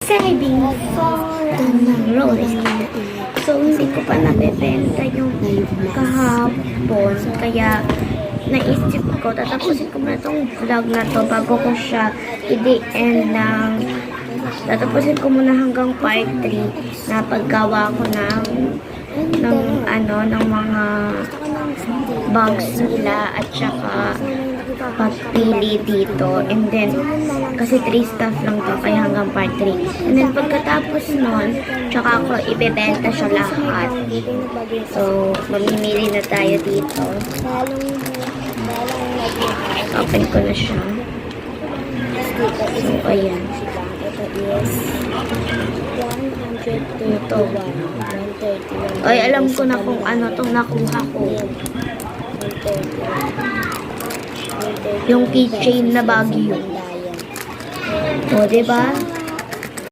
saving for tomorrow. So, hindi ko pa nabibenta yung kahapon. Kaya, naisip ko, tatapusin ko muna itong vlog na to bago ko siya i-end ng tatapusin ko muna hanggang part 3 na paggawa ko ng mga bags nila at saka pagpili dito. And then, kasi 3 stuff lang to, kaya hanggang part 3. And then, pagkatapos nun, tsaka ako ibebenta siya lahat. So, mamimili na tayo dito. Open ko na siya. So, ayan. Ito. Ay, alam ko na kung ano itong nakuha ko. Yung keychain na Baguio. O, diba?